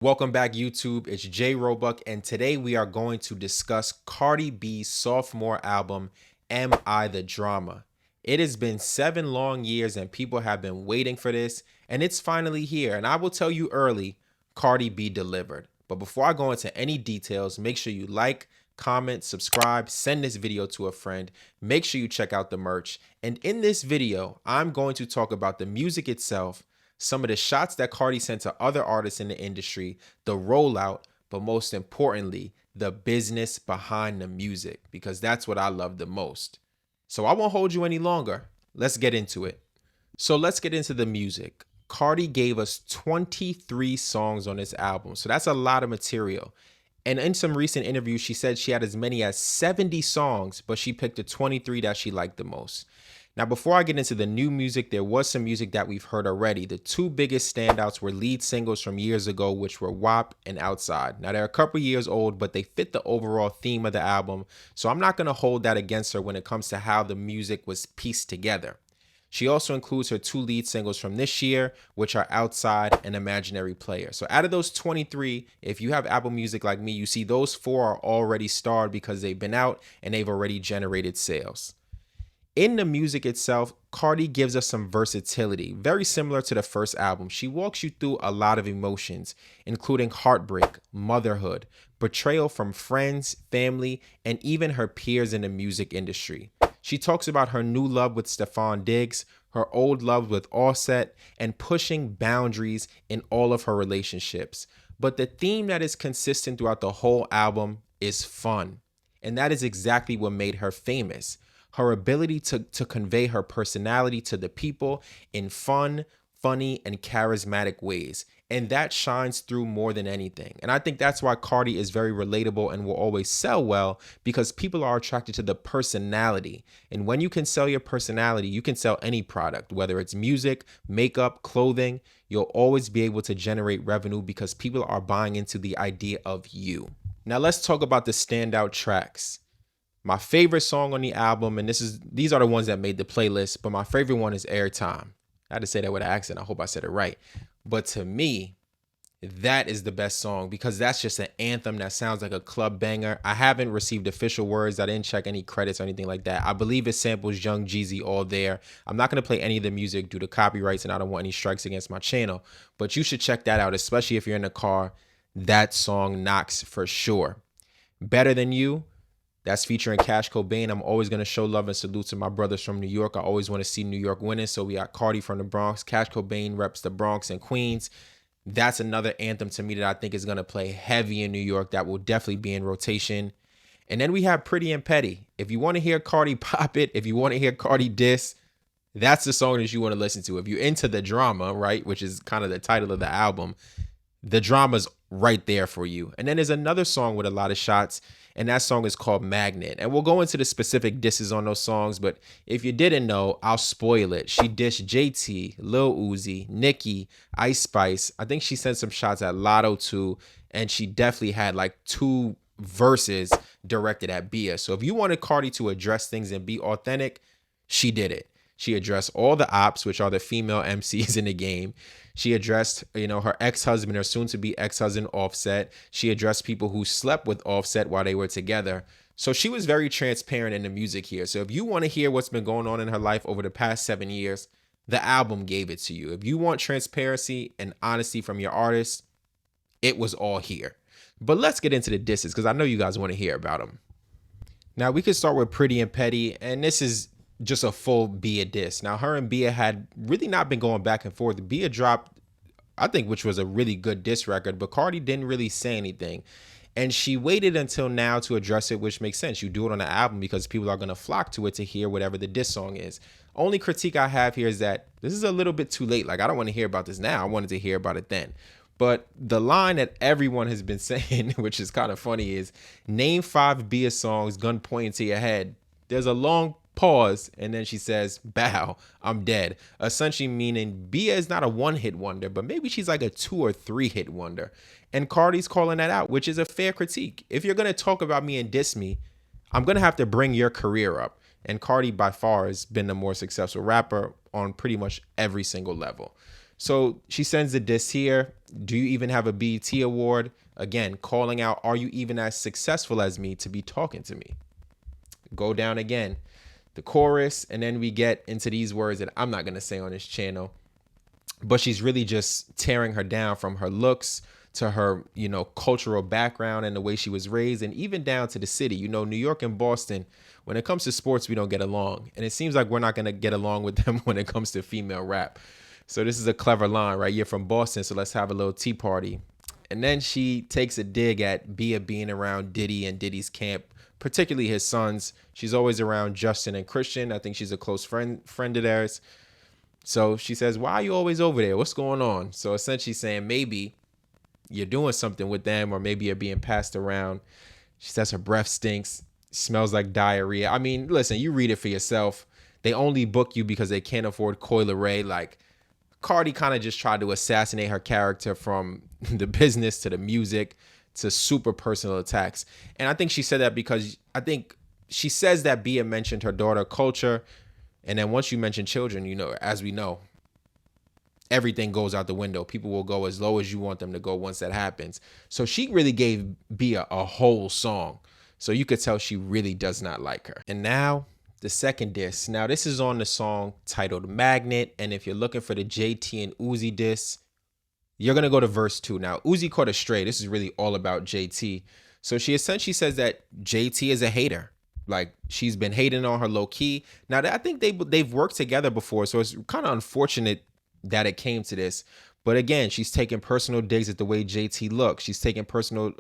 Welcome back, YouTube. It's Jay Roebuck, and today we are going to discuss Cardi B's sophomore album, Am I the Drama? It has been 7 long years, and people have been waiting for this, and it's finally here. And I will tell you early, Cardi B delivered. But before I go into any details, make sure you like, comment, subscribe, send this video to a friend. Make sure you check out the merch. And in this video, I'm going to talk about the music itself, some of the shots that Cardi sent to other artists in the industry, the rollout, but most importantly, the business behind the music, because that's what I love the most. So I won't hold you any longer. Let's get into it. So let's get into the music. Cardi gave us 23 songs on this album, so that's a lot of material. And in some recent interviews, she said she had as many as 70 songs, but she picked the 23 that she liked the most. Now, before I get into the new music, there was some music that we've heard already. The two biggest standouts were lead singles from years ago, which were WAP and Outside. Now, they're a couple years old, but they fit the overall theme of the album, so I'm not going to hold that against her when it comes to how the music was pieced together. She also includes her two lead singles from this year, which are Outside and Imaginary Player. So out of those 23, if you have Apple Music like me, you see those 4 are already starred because they've been out and they've already generated sales. In the music itself, Cardi gives us some versatility, very similar to the first album. She walks you through a lot of emotions, including heartbreak, motherhood, betrayal from friends, family, and even her peers in the music industry. She talks about her new love with Stefan Diggs, her old love with Offset, and pushing boundaries in all of her relationships. But the theme that is consistent throughout the whole album is fun. And that is exactly what made her famous. Her ability to convey her personality to the people in fun, funny, and charismatic ways. And that shines through more than anything. And I think that's why Cardi is very relatable and will always sell well, because people are attracted to the personality. And when you can sell your personality, you can sell any product, whether it's music, makeup, clothing. You'll always be able to generate revenue because people are buying into the idea of you. Now let's talk about the standout tracks. My favorite song on the album, and these are the ones that made the playlist, but my favorite one is Airtime. I had to say that with an accent. I hope I said it right. But to me, that is the best song because that's just an anthem that sounds like a club banger. I haven't received official words. I didn't check any credits or anything like that. I believe it samples Young Jeezy all there. I'm not going to play any of the music due to copyrights, and I don't want any strikes against my channel. But you should check that out, especially if you're in the car. That song knocks for sure. Better Than You. That's featuring Cash Cobain. I'm always going to show love and salute to my brothers from New York. I always want to see New York winning. So we got Cardi from the Bronx. Cash Cobain reps the Bronx and Queens. That's another anthem to me that I think is going to play heavy in New York. That will definitely be in rotation. And then we have Pretty and Petty. If you want to hear Cardi pop it, if you want to hear Cardi diss, that's the song that you want to listen to. If you're into the drama, right, which is kind of the title of the album, the drama's right there for you. And then there's another song with a lot of shots, and that song is called Magnet. And we'll go into the specific disses on those songs, but if you didn't know, I'll spoil it. She dissed JT, Lil Uzi, Nicki, Ice Spice. I think she sent some shots at Lotto too, and she definitely had like 2 verses directed at Bia. So if you wanted Cardi to address things and be authentic, she did it. She addressed all the ops, which are the female MCs in the game. She addressed, her ex-husband or soon-to-be ex-husband Offset. She addressed people who slept with Offset while they were together. So she was very transparent in the music here. So if you want to hear what's been going on in her life over the past 7 years, the album gave it to you. If you want transparency and honesty from your artist, it was all here. But let's get into the disses because I know you guys want to hear about them. Now we can start with Pretty and Petty, and this is just a full Bia diss. Now, her and Bia had really not been going back and forth. Bia dropped, I think, which was a really good diss record, but Cardi didn't really say anything. And she waited until now to address it, which makes sense. You do it on the album because people are going to flock to it to hear whatever the diss song is. Only critique I have here is that this is a little bit too late. Like, I don't want to hear about this now. I wanted to hear about it then. But the line that everyone has been saying, which is kind of funny, is name 5 Bia songs, gun pointing to your head. There's a long pause, and then she says, bow, I'm dead. Essentially meaning Bia is not a 1-hit wonder, but maybe she's like a 2 or 3-hit wonder. And Cardi's calling that out, which is a fair critique. If you're going to talk about me and diss me, I'm going to have to bring your career up. And Cardi by far has been the more successful rapper on pretty much every single level. So she sends the diss here. Do you even have a BET award? Again, calling out, are you even as successful as me to be talking to me? Go down again, the chorus, and then we get into these words that I'm not going to say on this channel, but she's really just tearing her down from her looks to her, cultural background and the way she was raised, and even down to the city. New York and Boston, when it comes to sports, we don't get along. And it seems like we're not going to get along with them when it comes to female rap. So this is a clever line, right? You're from Boston, so let's have a little tea party. And then she takes a dig at Bia being around Diddy and Diddy's camp, particularly his sons. She's always around Justin and Christian. I think she's a close friend of theirs. So she says, why are you always over there? What's going on? So essentially saying maybe you're doing something with them, or maybe you're being passed around. She says her breath stinks, smells like diarrhea. I mean, listen, you read it for yourself. They only book you because they can't afford Coil Ray. Like, Cardi kind of just tried to assassinate her character from the business to the music to super personal attacks. And I think she said that because I think she says that Bia mentioned her daughter culture. And then once you mention children, as we know, everything goes out the window. People will go as low as you want them to go once that happens. So she really gave Bia a whole song. So you could tell she really does not like her. And now the second diss. Now this is on the song titled Magnet. And if you're looking for the JT and Uzi diss, you're going to go to verse 2. Now Uzi caught a stray. This is really all about JT. So she essentially says that JT is a hater. Like, she's been hating on her low key. Now I think they've worked together before. So it's kind of unfortunate that it came to this. But again, she's taking personal digs at the way JT looks. She's taking personal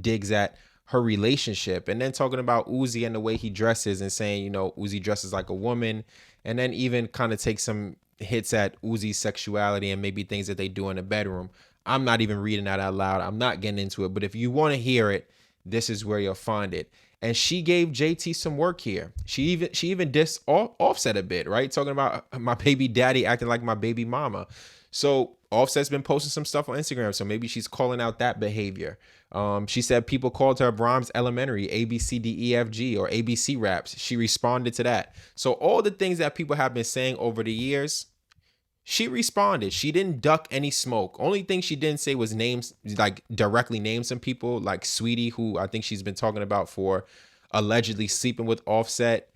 digs at her relationship, and then talking about Uzi and the way he dresses and saying, Uzi dresses like a woman, and then even kind of take some hits at Uzi's sexuality and maybe things that they do in the bedroom. I'm not even reading that out loud. I'm not getting into it, but if you want to hear it, this is where you'll find it. And she gave JT some work here. She even dissed Offset a bit, right? Talking about my baby daddy acting like my baby mama. So Offset's been posting some stuff on Instagram, so maybe she's calling out that behavior. She said people called her Brahms Elementary, ABCDEFG, or ABC raps. She responded to that. So all the things that people have been saying over the years, she responded. She didn't duck any smoke. Only thing she didn't say was names, like directly name some people, like Sweetie, who I think she's been talking about for allegedly sleeping with Offset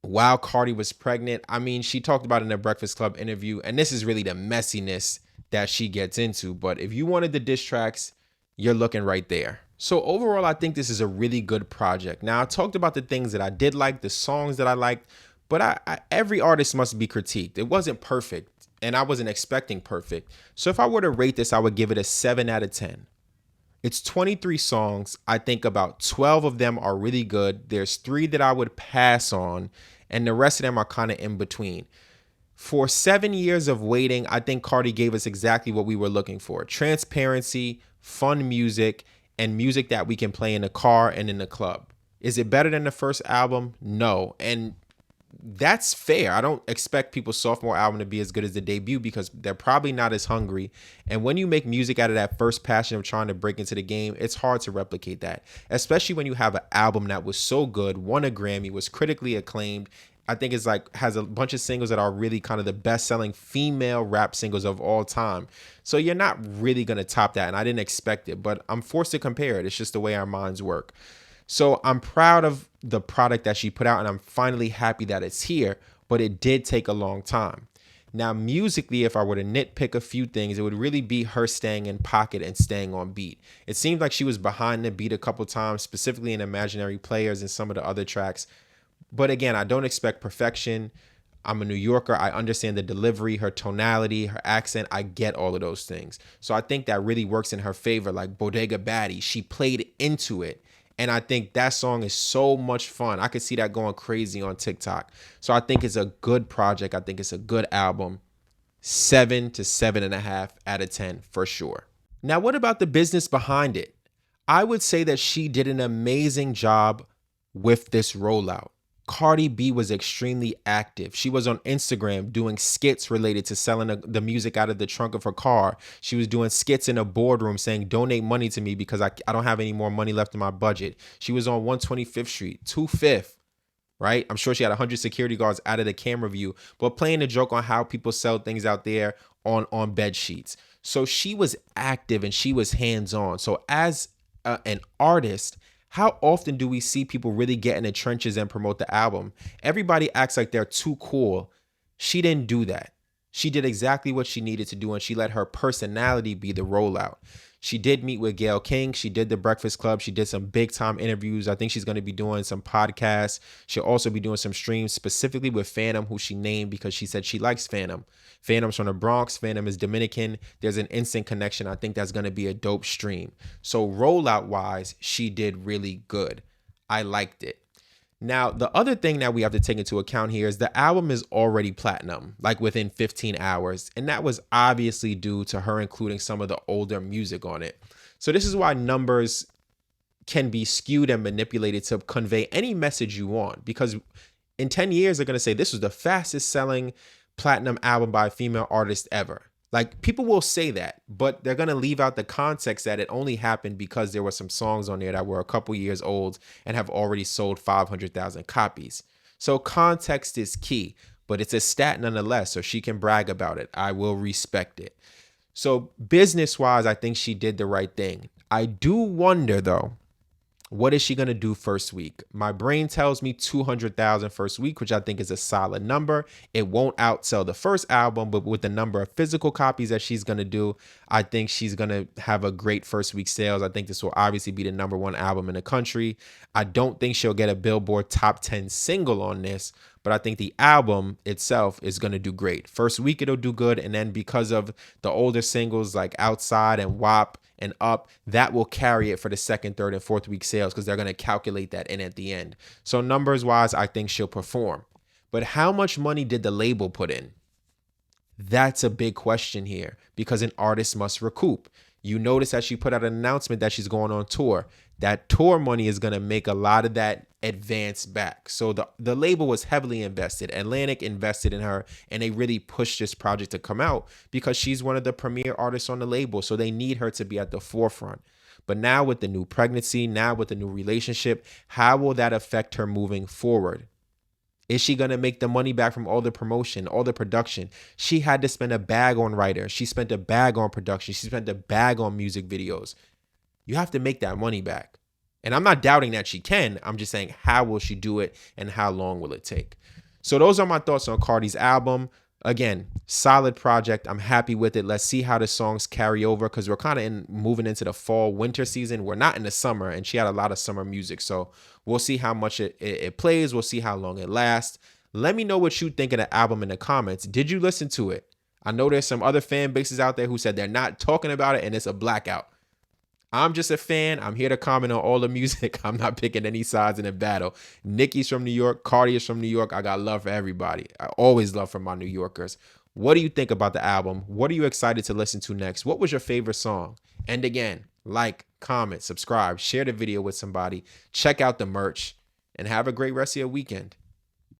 while Cardi was pregnant. I mean, she talked about it in a Breakfast Club interview, and this is really the messiness that she gets into. But if you wanted the diss tracks, you're looking right there. So overall, I think this is a really good project. Now, I talked about the things that I did like, the songs that I liked, but every artist must be critiqued. It wasn't perfect, and I wasn't expecting perfect. So if I were to rate this, I would give it a 7 out of 10. It's 23 songs. I think about 12 of them are really good. There's 3 that I would pass on, and the rest of them are kind of in between. For 7 years of waiting, I think Cardi gave us exactly what we were looking for. Transparency, fun music, and music that we can play in the car and in the club. Is it better than the first album? No. And that's fair. I don't expect people's sophomore album to be as good as the debut because they're probably not as hungry. And when you make music out of that first passion of trying to break into the game, it's hard to replicate that, especially when you have an album that was so good, won a Grammy, was critically acclaimed. I think it's like has a bunch of singles that are really kind of the best selling female rap singles of all time. So you're not really going to top that. And I didn't expect it, but I'm forced to compare it. It's just the way our minds work. So I'm proud of the product that she put out, and I'm finally happy that it's here, but it did take a long time. Now, musically, if I were to nitpick a few things, it would really be her staying in pocket and staying on beat. It seemed like she was behind the beat a couple times, specifically in Imaginary Players and some of the other tracks. But again, I don't expect perfection. I'm a New Yorker. I understand the delivery, her tonality, her accent. I get all of those things. So I think that really works in her favor. Like Bodega Baddie, she played into it. And I think that song is so much fun. I could see that going crazy on TikTok. So I think it's a good project. I think it's a good album. 7 to 7.5 out of 10 for sure. Now, what about the business behind it? I would say that she did an amazing job with this rollout. Cardi B was extremely active. She was on Instagram doing skits related to selling the music out of the trunk of her car. She was doing skits in a boardroom saying, donate money to me because I don't have any more money left in my budget. She was on 125th Street, 25th, right? I'm sure she had 100 security guards out of the camera view, but playing a joke on how people sell things out there on bed sheets. So she was active and she was hands-on. So as an artist, how often do we see people really get in the trenches and promote the album? Everybody acts like they're too cool. She didn't do that. She did exactly what she needed to do, and she let her personality be the rollout. She did meet with Gayle King. She did the Breakfast Club. She did some big time interviews. I think she's going to be doing some podcasts. She'll also be doing some streams specifically with Phantom, who she named because she said she likes Phantom. Phantom's from the Bronx. Phantom is Dominican. There's an instant connection. I think that's going to be a dope stream. So rollout wise, she did really good. I liked it. Now, the other thing that we have to take into account here is the album is already platinum, like within 15 hours. And that was obviously due to her including some of the older music on it. So this is why numbers can be skewed and manipulated to convey any message you want. Because in 10 years, they're going to say this was the fastest selling platinum album by a female artist ever. Like, people will say that, but they're going to leave out the context that it only happened because there were some songs on there that were a couple years old and have already sold 500,000 copies. So context is key, but it's a stat nonetheless, so she can brag about it. I will respect it. So business-wise, I think she did the right thing. I do wonder, though, what is she going to do first week? My brain tells me 200,000 first week, which I think is a solid number. It won't outsell the first album, but with the number of physical copies that she's going to do, I think she's going to have a great first week sales. I think this will obviously be the #1 album in the country. I don't think she'll get a Billboard top 10 single on this, but I think the album itself is going to do great. First week, it'll do good. And then because of the older singles like Outside and WAP and Up, that will carry it for the second, third, and fourth week sales because they're going to calculate that in at the end. So numbers wise, I think she'll perform. But how much money did the label put in? That's a big question here because an artist must recoup. You notice that she put out an announcement that she's going on tour. That tour money is going to make a lot of that advance back. So the label was heavily invested. Atlantic invested in her, and they really pushed this project to come out because she's one of the premier artists on the label. So they need her to be at the forefront. But now with the new pregnancy, now with the new relationship, how will that affect her moving forward? Is she going to make the money back from all the promotion, all the production? She had to spend a bag on writers. She spent a bag on production. She spent a bag on music videos. You have to make that money back. And I'm not doubting that she can. I'm just saying, how will she do it and how long will it take? So those are my thoughts on Cardi's album. Again, solid project. I'm happy with it. Let's see how the songs carry over because we're kind of moving into the fall winter season. We're not in the summer, and she had a lot of summer music. So we'll see how much it plays. We'll see how long it lasts. Let me know what you think of the album in the comments. Did you listen to it? I know there's some other fan bases out there who said they're not talking about it and it's a blackout. I'm just a fan. I'm here to comment on all the music. I'm not picking any sides in a battle. Nicki's from New York. Cardi is from New York. I got love for everybody. I always love for my New Yorkers. What do you think about the album? What are you excited to listen to next? What was your favorite song? And again, like, comment, subscribe, share the video with somebody. Check out the merch and have a great rest of your weekend.